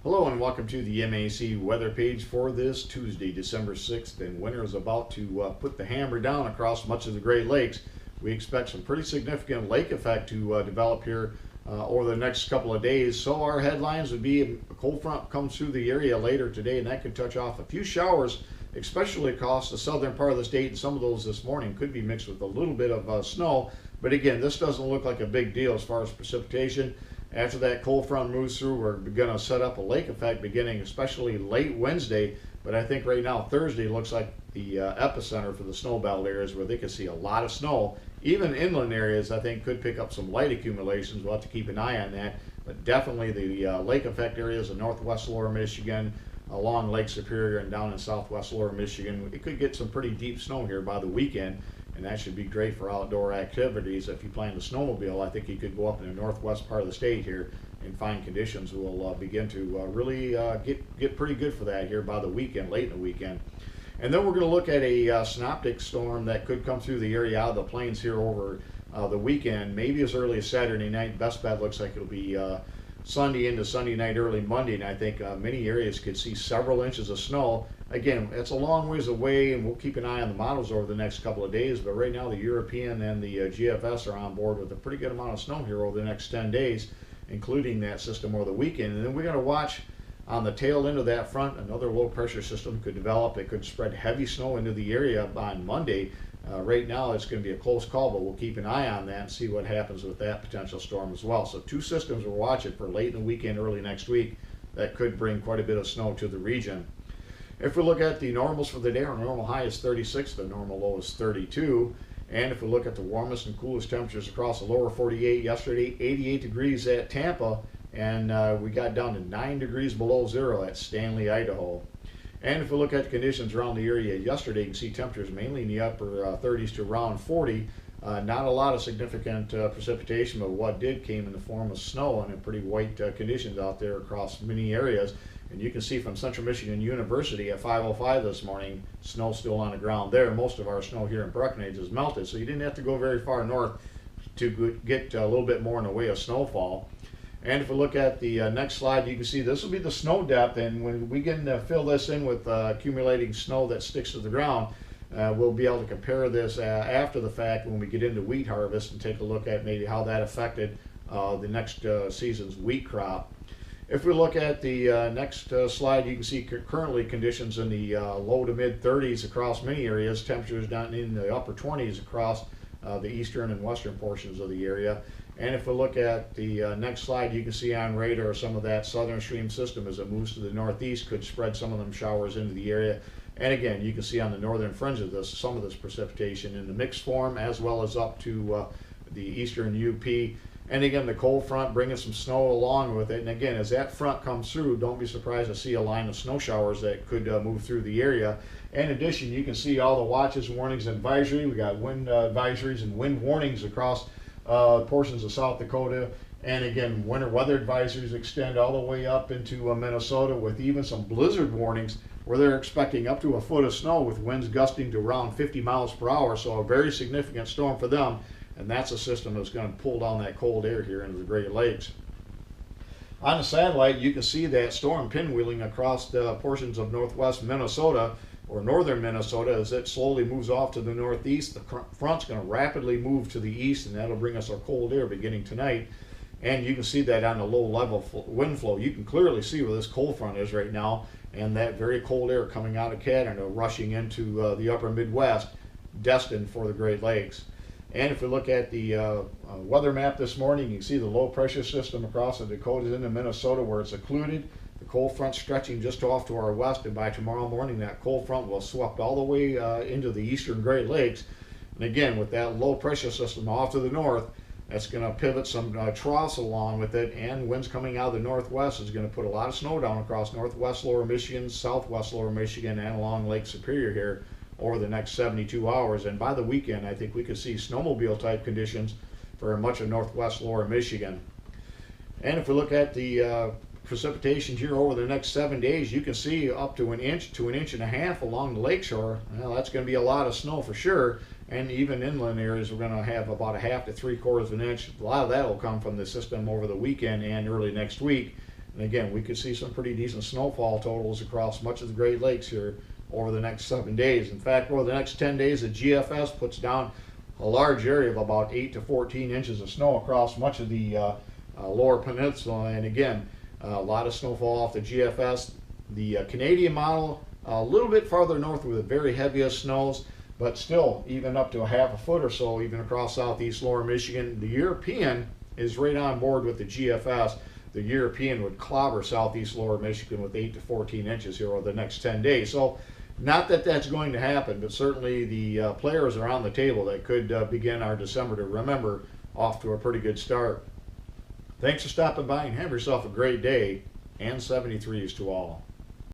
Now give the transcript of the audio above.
Hello and welcome to the MAC weather page for this Tuesday, December 6th, and winter is about to put the hammer down across much of the Great Lakes. We expect some pretty significant lake effect to develop here over the next couple of days. So our headlines would be a cold front comes through the area later today, and that could touch off a few showers, especially across the southern part of the state, and some of those this morning could be mixed with a little bit of snow. But again, this doesn't look like a big deal as far as precipitation. After that cold front moves through, we're going to set up a lake effect beginning especially late Wednesday. But I think right now Thursday looks like the epicenter for the snow belt areas where they could see a lot of snow. Even inland areas I think could pick up some light accumulations. We'll have to keep an eye on that. But definitely the lake effect areas of northwest lower Michigan, along Lake Superior and down in southwest lower Michigan, it could get some pretty deep snow here by the weekend. And that should be great for outdoor activities. If you plan to snowmobile, I think you could go up in the northwest part of the state here and find conditions will begin to really get pretty good for that here by the weekend, late in the weekend. And then we're going to look at a synoptic storm that could come through the area out of the plains here over the weekend, maybe as early as Saturday night. Best bet looks like it'll be Sunday into Sunday night, early Monday, and I think many areas could see several inches of snow. Again, it's a long ways away, and we'll keep an eye on the models over the next couple of days, but right now the European and the GFS are on board with a pretty good amount of snow here over the next 10 days, including that system over the weekend. And then we're going to watch on the tail end of that front, another low pressure system could develop. It could spread heavy snow into the area on Monday. Right now it's going to be a close call, but we'll keep an eye on that and see what happens with that potential storm as well. So two systems we're watching for late in the weekend, early next week, that could bring quite a bit of snow to the region. If we look at the normals for the day, our normal high is 36, the normal low is 32. And if we look at the warmest and coolest temperatures across the lower 48, yesterday 88 degrees at Tampa, and we got down to 9 degrees below zero at Stanley, Idaho. And if we look at conditions around the area yesterday, you can see temperatures mainly in the upper 30s to around 40. Not a lot of significant precipitation, but what did came in the form of snow and pretty white conditions out there across many areas. And you can see from Central Michigan University at 5:05 this morning, snow still on the ground there. Most of our snow here in Breckenridge is melted, so you didn't have to go very far north to get a little bit more in the way of snowfall. And if we look at the next slide, you can see this will be the snow depth, and when we can fill this in with accumulating snow that sticks to the ground, we'll be able to compare this after the fact when we get into wheat harvest and take a look at maybe how that affected the next season's wheat crop. If we look at the next slide, you can see currently conditions in the low to mid 30s across many areas, temperatures down in the upper 20s across the eastern and western portions of the area. And if we look at the next slide, you can see on radar some of that southern stream system as it moves to the northeast could spread some of them showers into the area. And again, you can see on the northern fringe of this, some of this precipitation in the mixed form as well as up to the eastern UP. And again, the cold front bringing some snow along with it. And again, as that front comes through, don't be surprised to see a line of snow showers that could move through the area. In addition, you can see all the watches, warnings, and advisory. We got wind advisories and wind warnings across portions of South Dakota. And again, winter weather advisories extend all the way up into Minnesota, with even some blizzard warnings where they're expecting up to a foot of snow with winds gusting to around 50 miles per hour. So a very significant storm for them. And that's a system that's going to pull down that cold air here into the Great Lakes. On the satellite, you can see that storm pinwheeling across the portions of northwest Minnesota or northern Minnesota as it slowly moves off to the northeast. The front's going to rapidly move to the east, and that'll bring us our cold air beginning tonight. And you can see that on the low level wind flow. You can clearly see where this cold front is right now, and that very cold air coming out of Canada rushing into the upper Midwest, destined for the Great Lakes. And if we look at the weather map this morning, you can see the low pressure system across the Dakotas into Minnesota where it's occluded. The cold front stretching just off to our west, and by tomorrow morning that cold front will sweep all the way into the eastern Great Lakes. And again, with that low pressure system off to the north, that's going to pivot some troughs along with it, and winds coming out of the northwest is going to put a lot of snow down across northwest lower Michigan, southwest lower Michigan, and along Lake Superior here over the next 72 hours. And by the weekend, I think we could see snowmobile type conditions for much of northwest lower Michigan. And if we look at the precipitation here over the next 7 days, you can see up to an inch and a half along the lakeshore. Well, that's going to be a lot of snow for sure. And even inland areas, we're going to have about a half to 3/4 of an inch. A lot of that will come from the system over the weekend and early next week. And again, we could see some pretty decent snowfall totals across much of the Great Lakes here over the next 7 days. In fact, over the next 10 days, the GFS puts down a large area of about 8 to 14 inches of snow across much of the lower peninsula. And again, a lot of snowfall off the GFS. The Canadian model, a little bit farther north with the very heaviest snows, but still even up to a half a foot or so, even across southeast lower Michigan. The European is right on board with the GFS. The European would clobber southeast lower Michigan with 8 to 14 inches here over the next 10 days. So not that that's going to happen, but certainly the players are on the table that could begin our December to remember off to a pretty good start. Thanks for stopping by and have yourself a great day, and 73s to all.